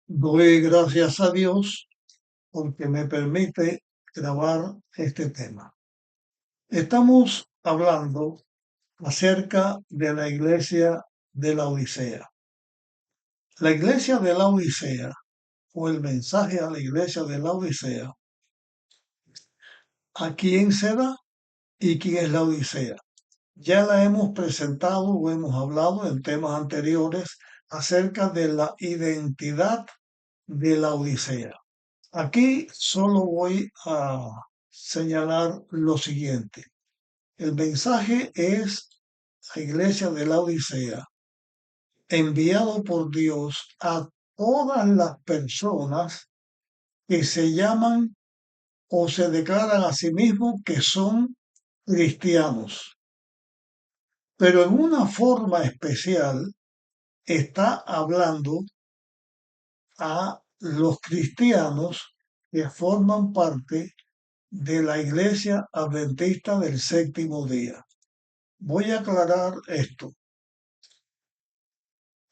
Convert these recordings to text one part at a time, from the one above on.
Doy gracias a Dios porque me permite grabar este tema. Estamos hablando acerca de la iglesia de la Odisea. La iglesia de la Odisea, o el mensaje a la iglesia de la Odisea, ¿a quién se da y quién es la Odisea? Ya la hemos presentado o hemos hablado en temas anteriores acerca de la identidad de la Odisea. Aquí solo voy a señalar lo siguiente. El mensaje es la iglesia de la Odisea, enviado por Dios a todas las personas que se llaman o se declaran a sí mismos que son cristianos. Pero en una forma especial está hablando a los cristianos que forman parte de la Iglesia Adventista del Séptimo Día. Voy a aclarar esto.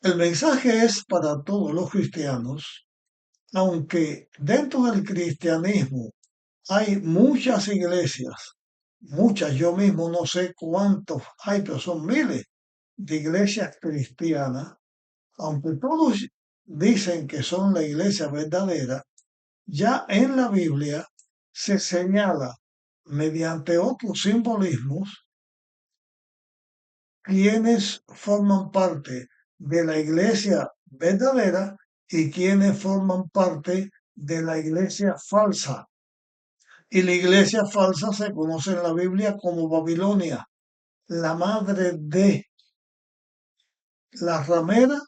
El mensaje es para todos los cristianos, aunque dentro del cristianismo hay muchas iglesias, muchas, yo mismo no sé cuántos hay, pero son miles de iglesias cristianas, aunque todos dicen que son la iglesia verdadera, ya en la Biblia se señala mediante otros simbolismos quienes forman parte de la iglesia verdadera y quienes forman parte de la iglesia falsa. Y la iglesia falsa se conoce en la Biblia como Babilonia, la madre de la ramera,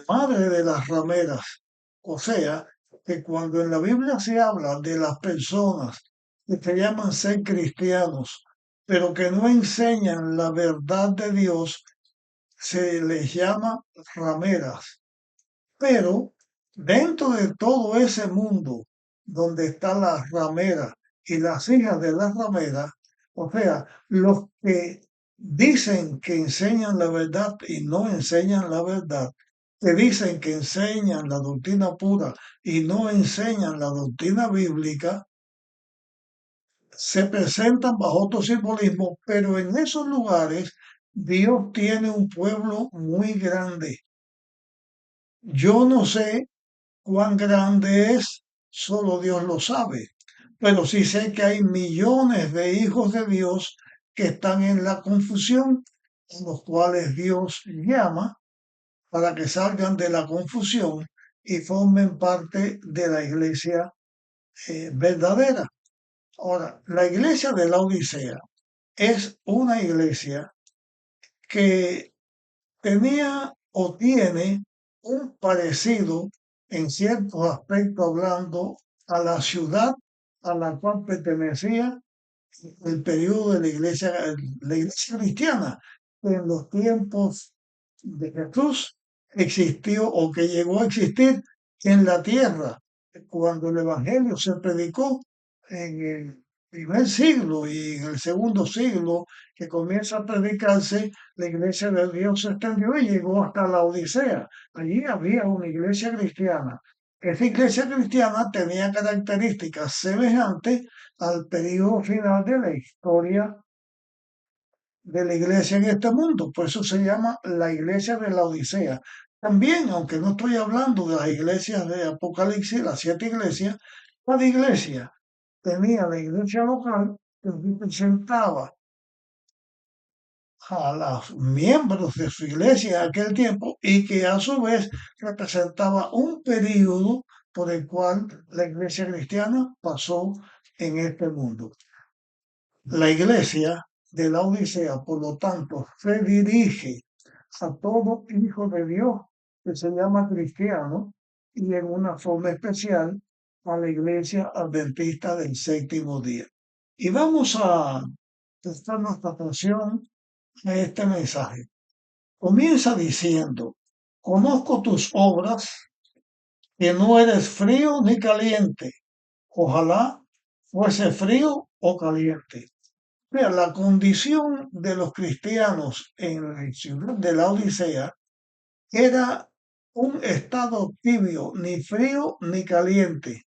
madre de las rameras. O sea, que cuando en la Biblia se habla de las personas que se llaman ser cristianos, pero que no enseñan la verdad de Dios, se les llama rameras. Pero dentro de todo ese mundo donde está la ramera y las hijas de la ramera, o sea, los que dicen que enseñan la verdad y no enseñan la verdad, que dicen que enseñan la doctrina pura y no enseñan la doctrina bíblica, se presentan bajo otro simbolismo, pero en esos lugares Dios tiene un pueblo muy grande. Yo no sé cuán grande es, solo Dios lo sabe, pero sí sé que hay millones de hijos de Dios que están en la confusión, a los cuales Dios llama para que salgan de la confusión y formen parte de la iglesia verdadera. Ahora, la iglesia de la Odisea es una iglesia que tenía o tiene un parecido en ciertos aspectos hablando a la ciudad a la cual pertenecía el periodo de la iglesia cristiana, que en los tiempos de Jesús existió o que llegó a existir en la tierra, cuando el Evangelio se predicó en el primer siglo y en el segundo siglo que comienza a predicarse, la iglesia de Dios se extendió y llegó hasta la Odisea. Allí había una iglesia cristiana. Esa iglesia cristiana tenía características semejantes al periodo final de la historia de la iglesia en este mundo. Por eso se llama la iglesia de la Odisea. También, aunque no estoy hablando de las iglesias de Apocalipsis, las siete iglesias, cada iglesia tenía la iglesia local que representaba a los miembros de su iglesia en aquel tiempo y que a su vez representaba un periodo por el cual la iglesia cristiana pasó en este mundo. La iglesia de la Odisea, por lo tanto, se dirige a todo hijo de Dios que se llama cristiano y en una forma especial a la iglesia adventista del séptimo día. Y vamos a prestar nuestra atención a este mensaje. Comienza diciendo, conozco tus obras, que no eres frío ni caliente. Ojalá fuese frío o caliente. Mira, la condición de los cristianos en la ciudad de la Odisea era un estado tibio, ni frío ni caliente.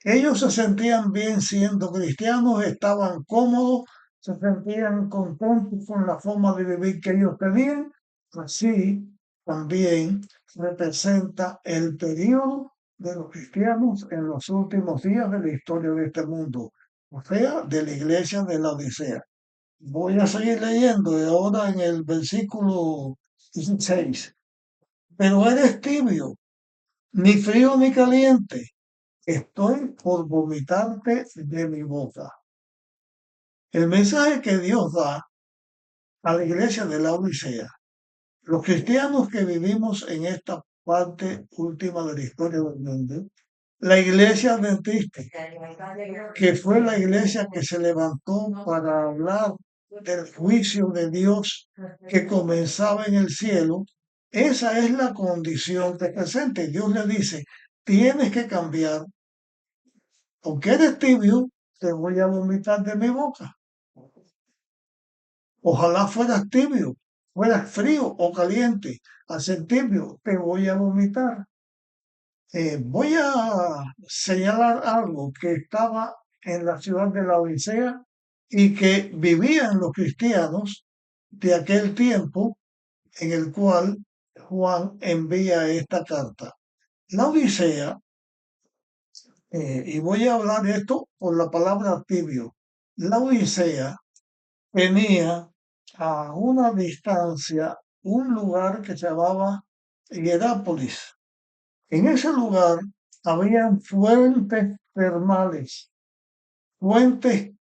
Ellos se sentían bien siendo cristianos, estaban cómodos, se sentían contentos con la forma de vivir que ellos tenían. Así también representa el periodo de los cristianos en los últimos días de la historia de este mundo, o sea, de la iglesia de la Odisea. Voy a seguir leyendo y ahora en el versículo 16. Pero eres tibio, ni frío ni caliente. Estoy por vomitarte de mi boca. El mensaje que Dios da a la iglesia de la Odisea, los cristianos que vivimos en esta parte última de la historia del mundo, la iglesia adventista, que fue la iglesia que se levantó para hablar del juicio de Dios que comenzaba en el cielo, esa es la condición que presente. Dios le dice, tienes que cambiar, aunque eres tibio, te voy a vomitar de mi boca. Ojalá fueras tibio, fueras frío o caliente. Al ser tibio, te voy a vomitar. Voy a señalar algo que estaba en la ciudad de la Odisea y que vivían los cristianos de aquel tiempo en el cual Juan envía esta carta. La Odisea, y voy a hablar de esto por la palabra tibio, la Odisea tenía a una distancia un lugar que se llamaba Hierápolis. En ese lugar habían fuentes termales, fuentes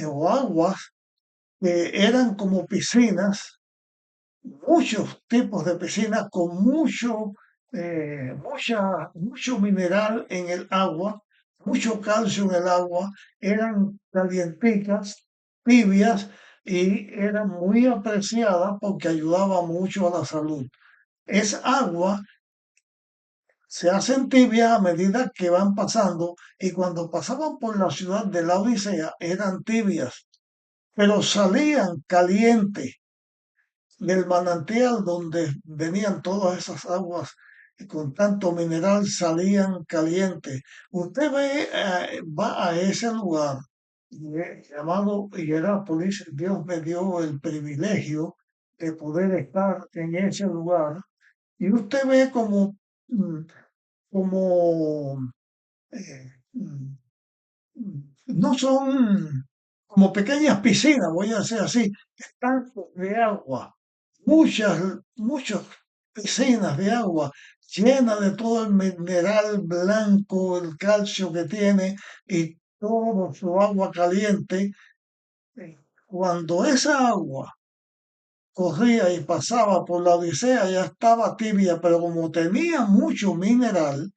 o aguas que eran como piscinas, muchos tipos de piscinas con mucho mineral en el agua, mucho calcio en el agua, eran calienticas, tibias y eran muy apreciadas porque ayudaba mucho a la salud. Es agua se hacen tibias a medida que van pasando y cuando pasaban por la ciudad de la Odisea eran tibias, pero salían calientes del manantial donde venían todas esas aguas con tanto mineral, salían calientes. Usted ve, va a ese lugar llamado Hierápolis, Dios me dio el privilegio de poder estar en ese lugar y usted ve mm, como mm, no son como pequeñas piscinas, voy a decir así, estanques de agua, muchas piscinas de agua llenas de todo el mineral blanco, el calcio que tiene y todo su agua caliente. Cuando esa agua corría y pasaba por la Odisea ya estaba tibia, pero como tenía mucho mineral,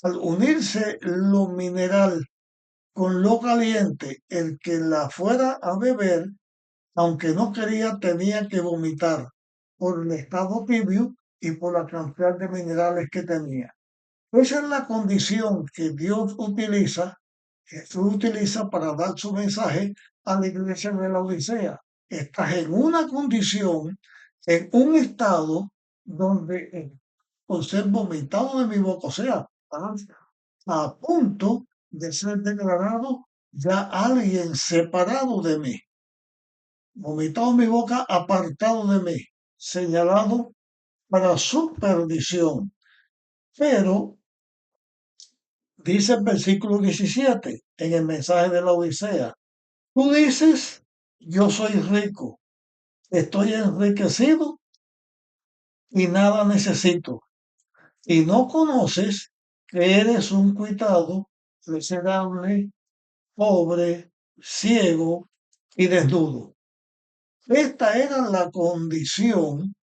al unirse lo mineral con lo caliente, el que la fuera a beber, aunque no quería, tenía que vomitar por el estado tibio y por la cantidad de minerales que tenía. Esa es la condición que Dios utiliza, Jesús utiliza para dar su mensaje a la iglesia de la Odisea. Estás en una condición, en un estado donde por ser vomitado de mi boca, o sea, a punto de ser declarado ya alguien separado de mí, vomitado en mi boca, apartado de mí, señalado para su perdición. Pero, dice el versículo 17 en el mensaje de la Odisea, tú dices, yo soy rico, estoy enriquecido y nada necesito, y no conoces que eres un cuitado, miserable, pobre, ciego y desnudo. Esta era la condición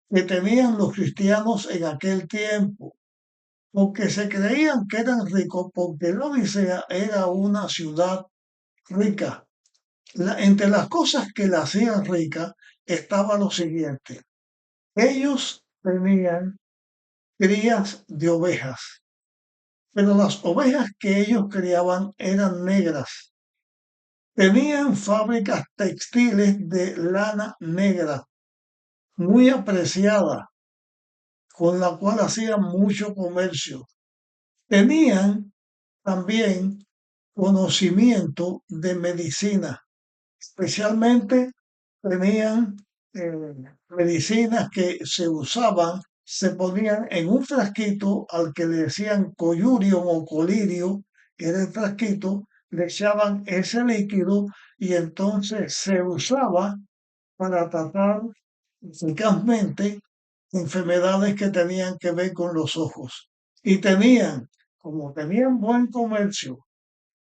que tenían los cristianos en aquel tiempo, porque se creían que eran ricos, porque la Odisea era una ciudad rica. Entre las cosas que la hacían rica estaba lo siguiente. Ellos tenían crías de ovejas, pero las ovejas que ellos criaban eran negras. Tenían fábricas textiles de lana negra, muy apreciada, con la cual hacían mucho comercio. Tenían también conocimiento de medicina, especialmente tenían eh, medicinas que se usaban, se ponían en un frasquito al que le decían coyurium o colirio, era el frasquito, le echaban ese líquido y entonces se usaba para tratar eficazmente enfermedades que tenían que ver con los ojos. Y tenían, como tenían buen comercio,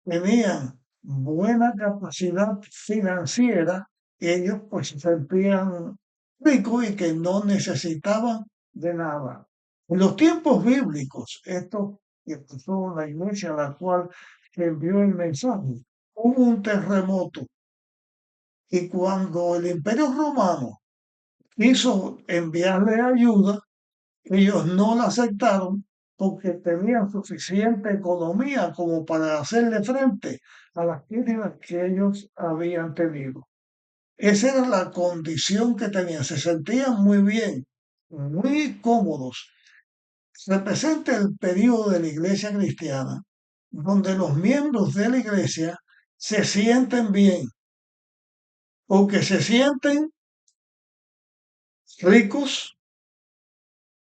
tenían buena capacidad financiera, ellos pues se sentían ricos y que no necesitaban de nada. En los tiempos bíblicos, esto que pasó en la iglesia a la cual se envió el mensaje, hubo un terremoto y cuando el Imperio Romano quiso enviarle ayuda, ellos no la aceptaron porque tenían suficiente economía como para hacerle frente a las críticas que ellos habían tenido. Esa era la condición que tenían. Se sentían muy bien, muy cómodos. Representa el periodo de la iglesia cristiana, donde los miembros de la iglesia se sienten bien, porque se sienten ricos,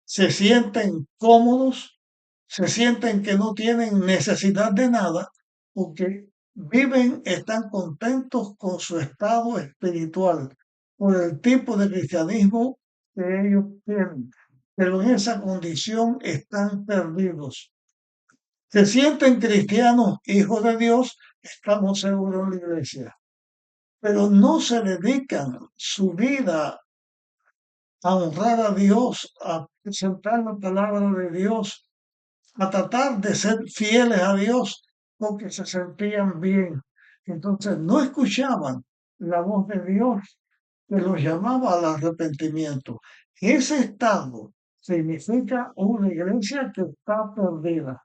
se sienten cómodos, se sienten que no tienen necesidad de nada, porque viven, están contentos con su estado espiritual, por el tipo de cristianismo que ellos tienen. Pero en esa condición están perdidos. Se sienten cristianos, hijos de Dios, estamos seguros en la iglesia, pero no se dedican su vida a honrar a Dios, a presentar la palabra de Dios, a tratar de ser fieles a Dios porque se sentían bien. Entonces no escuchaban la voz de Dios que los llamaba al arrepentimiento. Ese estado significa una iglesia que está perdida,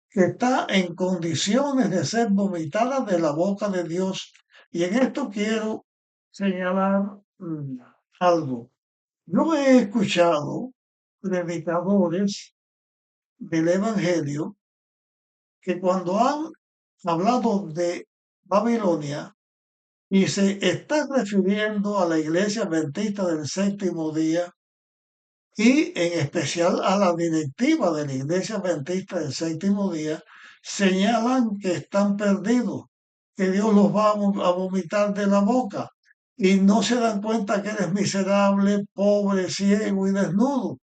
que está en condiciones de ser vomitada de la boca de Dios. Y en esto quiero señalar algo. Yo he escuchado predicadores del Evangelio que cuando han hablado de Babilonia y se está refiriendo a la iglesia adventista del séptimo día y en especial a la directiva de la iglesia adventista del séptimo día, señalan que están perdidos, que Dios los va a vomitar de la boca y no se dan cuenta que eres miserable, pobre, ciego y desnudo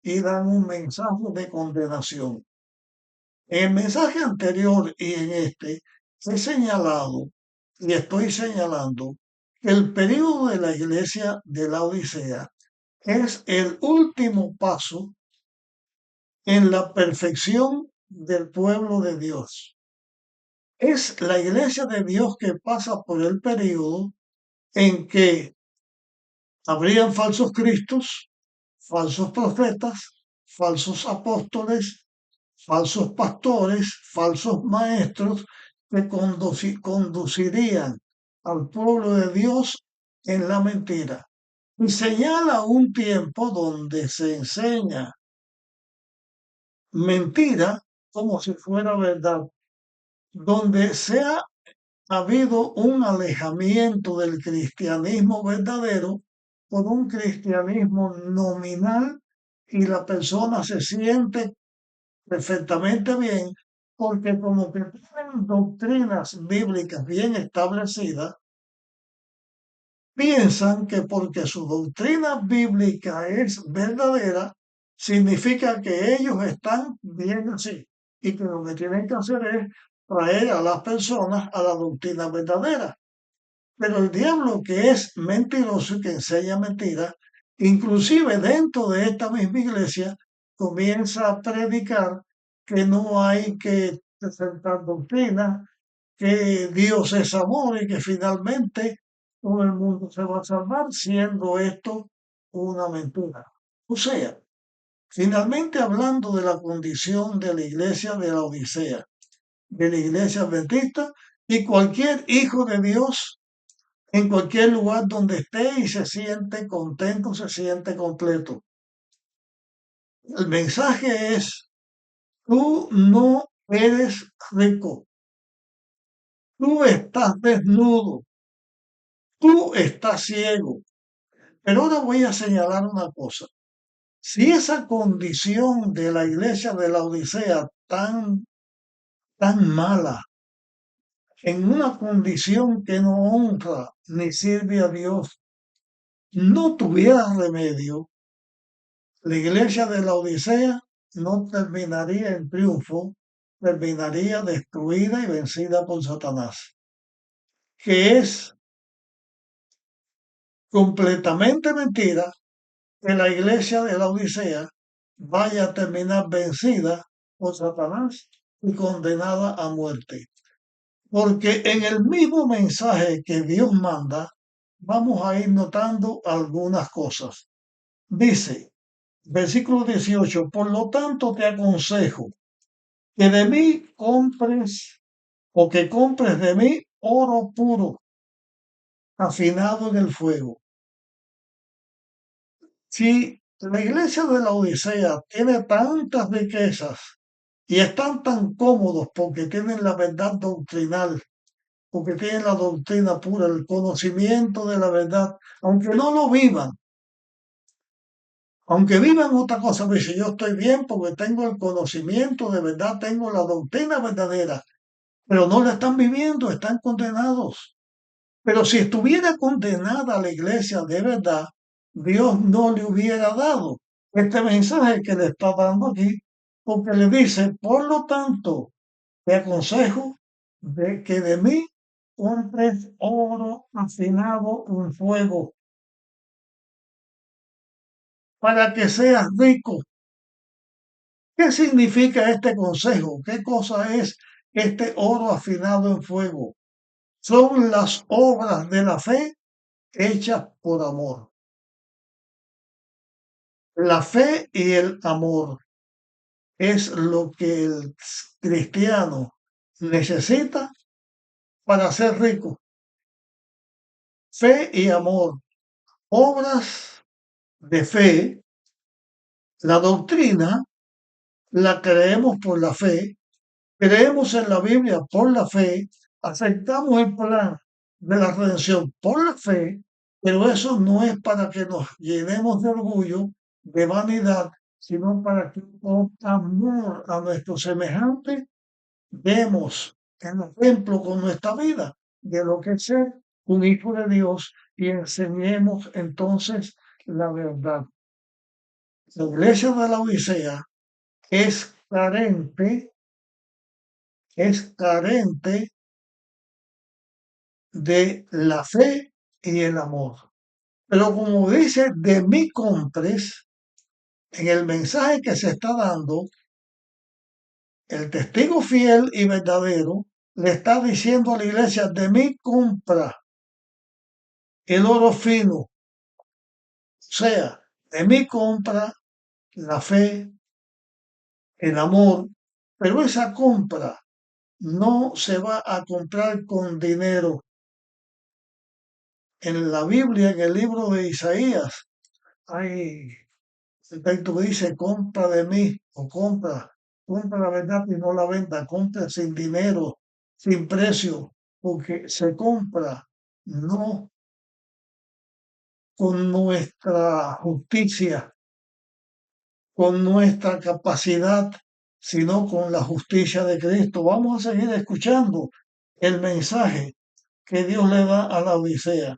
y dan un mensaje de condenación. En el mensaje anterior y en este he señalado y estoy señalando que el periodo de la iglesia de la Odisea es el último paso en la perfección del pueblo de Dios. Es la iglesia de Dios que pasa por el periodo en que habrían falsos cristos, falsos profetas, falsos apóstoles, falsos pastores, falsos maestros que conducirían al pueblo de Dios en la mentira. Y señala un tiempo donde se enseña mentira como si fuera verdad, donde se ha habido un alejamiento del cristianismo verdadero por un cristianismo nominal y la persona se siente perfectamente bien porque como que tienen doctrinas bíblicas bien establecidas, piensan que porque su doctrina bíblica es verdadera, significa que ellos están bien así y que lo que tienen que hacer es traer a las personas a la doctrina verdadera. Pero el diablo que es mentiroso y que enseña mentiras, inclusive dentro de esta misma iglesia, comienza a predicar que no hay que presentar doctrina, que Dios es amor y que finalmente todo el mundo se va a salvar, siendo esto una mentira. O sea, finalmente hablando de la condición de la iglesia de la Odisea, de la iglesia adventista y cualquier hijo de Dios en cualquier lugar donde esté y se siente contento, se siente completo. El mensaje es, tú no eres rico, tú estás desnudo, tú estás ciego. Pero ahora voy a señalar una cosa. Si esa condición de la iglesia de la Odisea tan mala, en una condición que no honra ni sirve a Dios, no tuviera remedio, la iglesia de la Odisea no terminaría en triunfo, terminaría destruida y vencida por Satanás, que es completamente mentira que la iglesia de la Odisea vaya a terminar vencida por Satanás y condenada a muerte. Porque en el mismo mensaje que Dios manda, vamos a ir notando algunas cosas. Dice, versículo 18, por lo tanto te aconsejo que de mí compres o que compres de mí oro puro, afinado en el fuego. Si la iglesia de la Odisea tiene tantas riquezas y están tan cómodos porque tienen la verdad doctrinal, porque tienen la doctrina pura, el conocimiento de la verdad, aunque no lo vivan, aunque vivan otra cosa, me dice, yo estoy bien porque tengo el conocimiento de verdad, tengo la doctrina verdadera, pero no la están viviendo, están condenados. Pero si estuviera condenada la iglesia de verdad, Dios no le hubiera dado este mensaje que le está dando aquí, porque le dice, por lo tanto, te aconsejo de que de mí compres oro afinado en fuego, para que seas rico. ¿Qué significa este consejo? ¿Qué cosa es este oro afinado en fuego? Son las obras de la fe hechas por amor. La fe y el amor es lo que el cristiano necesita para ser rico. Fe y amor, obras de fe. La doctrina la creemos por la fe, creemos en la Biblia por la fe, aceptamos el plan de la redención por la fe, pero eso no es para que nos llenemos de orgullo, de vanidad, sino para que con amor a nuestro semejante demos el ejemplo con nuestra vida de lo que es ser un hijo de Dios y enseñemos entonces la verdad. La iglesia de la Odisea es carente de la fe y el amor. Pero como dice, de mí compres, en el mensaje que se está dando, el testigo fiel y verdadero le está diciendo a la iglesia, de mí compra el oro fino, o sea, de mí compra la fe, el amor, pero esa compra no se va a comprar con dinero. En la Biblia, en el libro de Isaías, hay un texto que dice, compra de mí o compra la verdad y no la venda, compra sin dinero, sin precio, porque se compra no con nuestra justicia, con nuestra capacidad, sino con la justicia de Cristo. Vamos a seguir escuchando el mensaje que Dios le da a la Odisea.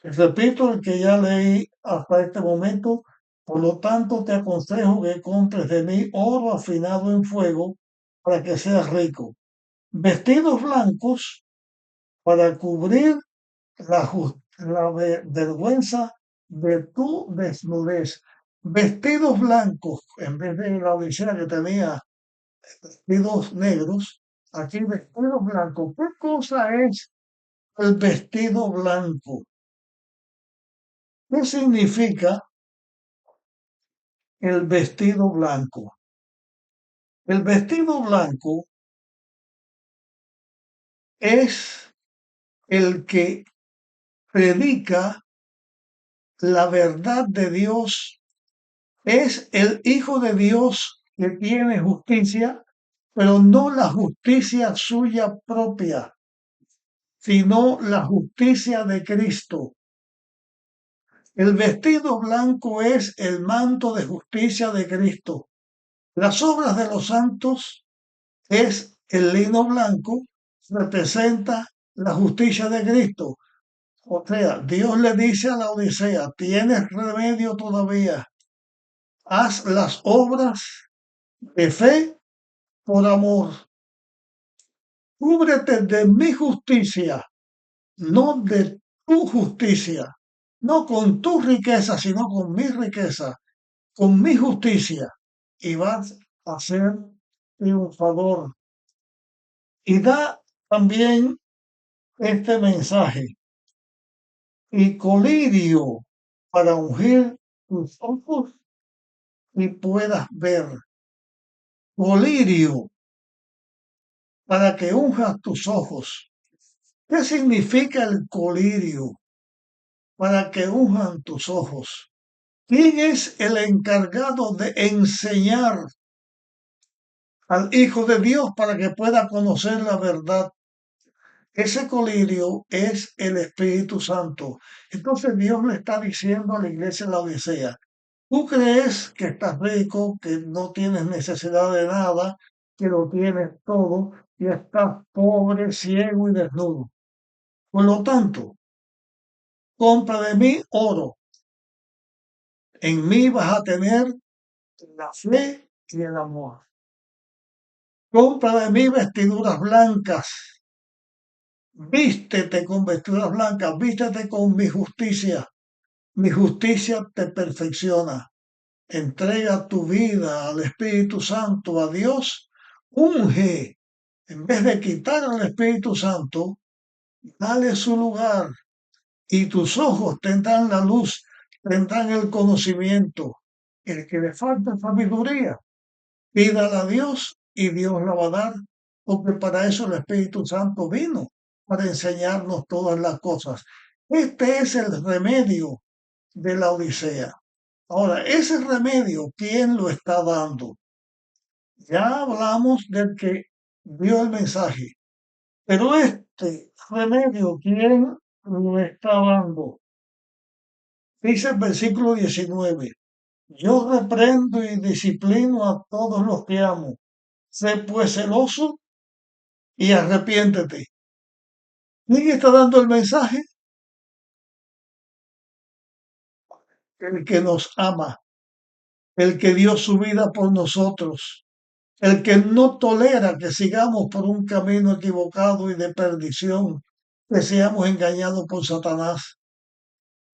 Repito el que ya leí hasta este momento. Por lo tanto, te aconsejo que compres de mí oro afinado en fuego para que seas rico. Vestidos blancos para cubrir la vergüenza de tu desnudez. Vestidos blancos, en vez de la Odisea que tenía vestidos negros, aquí vestidos blancos. ¿Qué cosa es el vestido blanco? ¿Qué significa el vestido blanco? El vestido blanco es el que predica la verdad de Dios Es el Hijo de Dios que tiene justicia, pero no la justicia suya propia, sino la justicia de Cristo. El vestido blanco es el manto de justicia de Cristo. Las obras de los santos es el lino blanco, representa la justicia de Cristo. O sea, Dios le dice a la Odisea, tienes remedio todavía, haz las obras de fe por amor. Cúbrete de mi justicia, no de tu justicia, no con tu riqueza, sino con mi riqueza, con mi justicia, y vas a ser triunfador. Y da también este mensaje, y colirio para ungir tus ojos y puedas ver. Colirio para que unjas tus ojos. ¿Qué significa el colirio? Para que unjan tus ojos. ¿Quién es el encargado de enseñar al Hijo de Dios para que pueda conocer la verdad? Ese colirio es el Espíritu Santo. Entonces Dios le está diciendo a la iglesia de la Odisea, tú crees que estás rico, que no tienes necesidad de nada, que lo tienes todo y estás pobre, ciego y desnudo. Por lo tanto, compra de mí oro. En mí vas a tener la fe y el amor. Compra de mí vestiduras blancas. Vístete con vestiduras blancas, vístete con mi justicia. Mi justicia te perfecciona. Entrega tu vida al Espíritu Santo, a Dios. Unge. En vez de quitar al Espíritu Santo, dale su lugar. Y tus ojos tendrán la luz, tendrán el conocimiento. El que le falta sabiduría, pídala a Dios y Dios la va a dar, porque para eso el Espíritu Santo vino, para enseñarnos todas las cosas. Este es el remedio de la Odisea. Ahora, ese remedio, ¿quién lo está dando? Ya hablamos del que dio el mensaje, pero este remedio, ¿quién lo está dando? Dice el versículo 19, yo reprendo y disciplino a todos los que amo. Sé pues celoso y arrepiéntete. ¿Quién está dando el mensaje? El que nos ama, el que dio su vida por nosotros, el que no tolera que sigamos por un camino equivocado y de perdición, que seamos engañados por Satanás.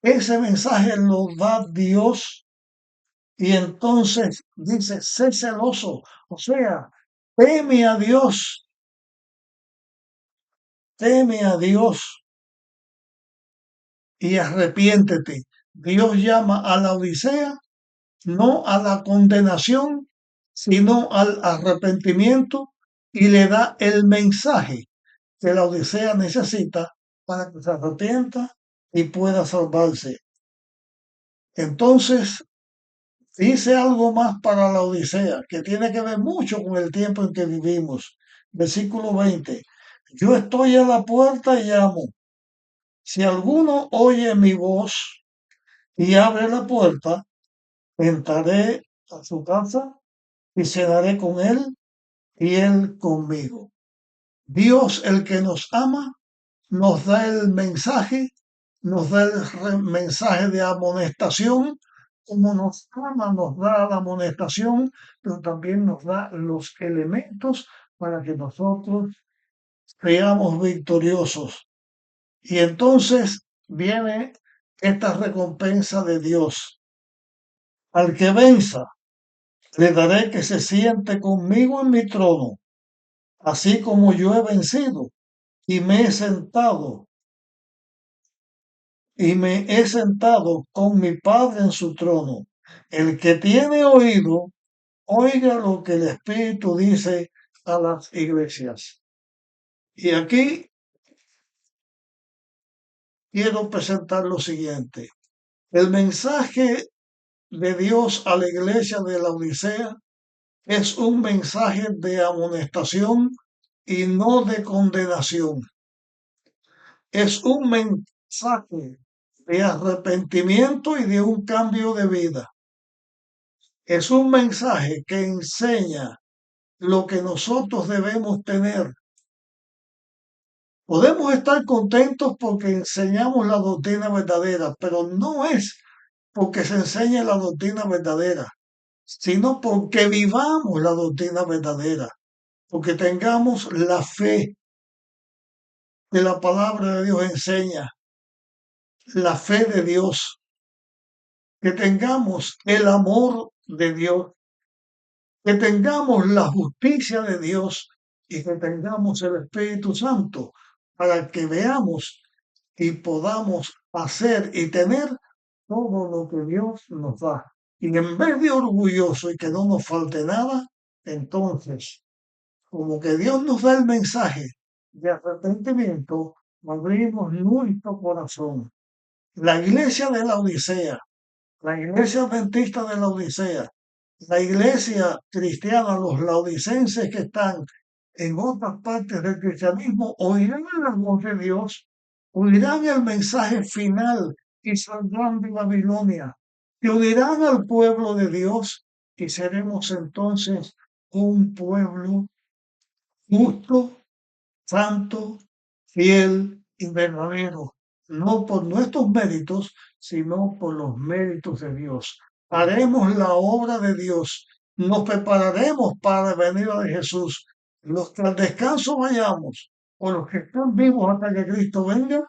Ese mensaje lo da Dios y entonces dice, sé celoso, o sea, teme a Dios y arrepiéntete. Dios llama a la Odisea no a la condenación, sino al arrepentimiento y le da el mensaje que la Odisea necesita para que se arrepienta y pueda salvarse. Entonces, dice algo más para la Odisea, que tiene que ver mucho con el tiempo en que vivimos. Versículo 20. Yo estoy a la puerta y llamo. Si alguno oye mi voz y abre la puerta, entraré a su casa y cenaré con él y él conmigo. Dios, el que nos ama, nos da el mensaje, nos da el mensaje de amonestación, como nos ama, nos da la amonestación, pero también nos da los elementos para que nosotros seamos victoriosos. Y entonces viene esta recompensa de Dios. Al que venza, le daré que se siente conmigo en mi trono, así como yo he vencido y me he sentado con mi Padre en su trono. El que tiene oído, oiga lo que el Espíritu dice a las iglesias. Y aquí quiero presentar lo siguiente. El mensaje de Dios a la iglesia de la Odisea es un mensaje de amonestación y no de condenación. Es un mensaje de arrepentimiento y de un cambio de vida. Es un mensaje que enseña lo que nosotros debemos tener. Podemos estar contentos porque enseñamos la doctrina verdadera, pero no es porque se enseñe la doctrina verdadera, sino porque vivamos la doctrina verdadera, porque tengamos la fe que la palabra de Dios enseña, la fe de Dios, que tengamos el amor de Dios, que tengamos la justicia de Dios y que tengamos el Espíritu Santo para que veamos y podamos hacer y tener todo lo que Dios nos da. Y en vez de orgulloso y que no nos falte nada, entonces, como que Dios nos da el mensaje de arrepentimiento, abrimos nuestro corazón. La iglesia de la Odisea, la iglesia adventista de la Odisea, la iglesia cristiana, los laodicenses que están en otras partes del cristianismo, oirán la voz de Dios, oirán el mensaje final y saldrán de Babilonia, y unirán al pueblo de Dios y seremos entonces un pueblo justo, santo, fiel y verdadero, no por nuestros méritos, sino por los méritos de Dios. Haremos la obra de Dios, nos prepararemos para venir a Jesús. Los que al descanso vayamos, o los que están vivos hasta que Cristo venga,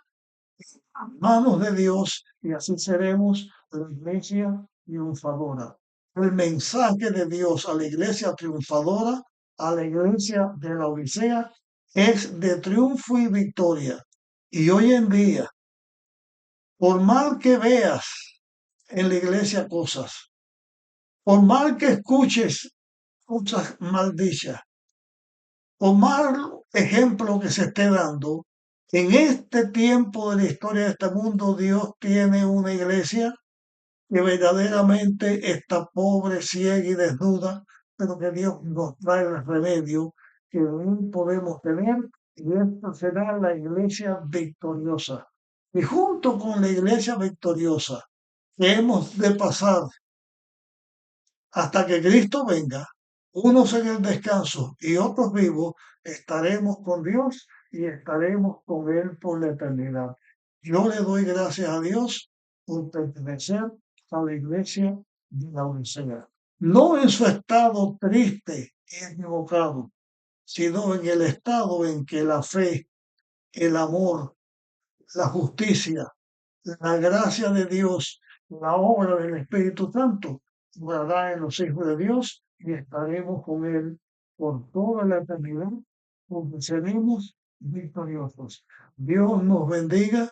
manos de Dios, y así seremos la iglesia triunfadora. El mensaje de Dios a la iglesia triunfadora, a la iglesia de la Odisea, es de triunfo y victoria. Y hoy en día, por mal que veas en la iglesia cosas, por mal que escuches cosas maldichas, por mal ejemplo que se esté dando, en este tiempo de la historia de este mundo, Dios tiene una iglesia que verdaderamente está pobre, ciega y desnuda, pero que Dios nos trae el remedio que hoy podemos tener, y esta será la iglesia victoriosa. Y junto con la iglesia victoriosa, que hemos de pasar hasta que Cristo venga, unos en el descanso y otros vivos, estaremos con Dios y estaremos con Él por la eternidad. Yo le doy gracias a Dios por pertenecer a la iglesia de la Odisea. No en su estado triste y equivocado, sino en el estado en que la fe, el amor, la justicia, la gracia de Dios, la obra del Espíritu Santo, morará en los hijos de Dios y estaremos con Él por toda la eternidad, porque seremos victoriosos. Dios nos bendiga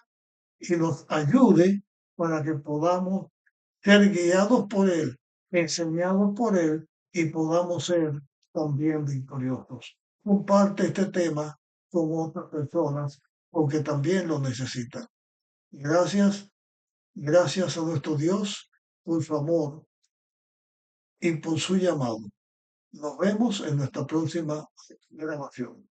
y nos ayude para que podamos ser guiados por Él, enseñados por Él y podamos ser también victoriosos. Comparte este tema con otras personas porque también lo necesitan. Gracias. Gracias a nuestro Dios por su amor y por su llamado. Nos vemos en nuestra próxima grabación.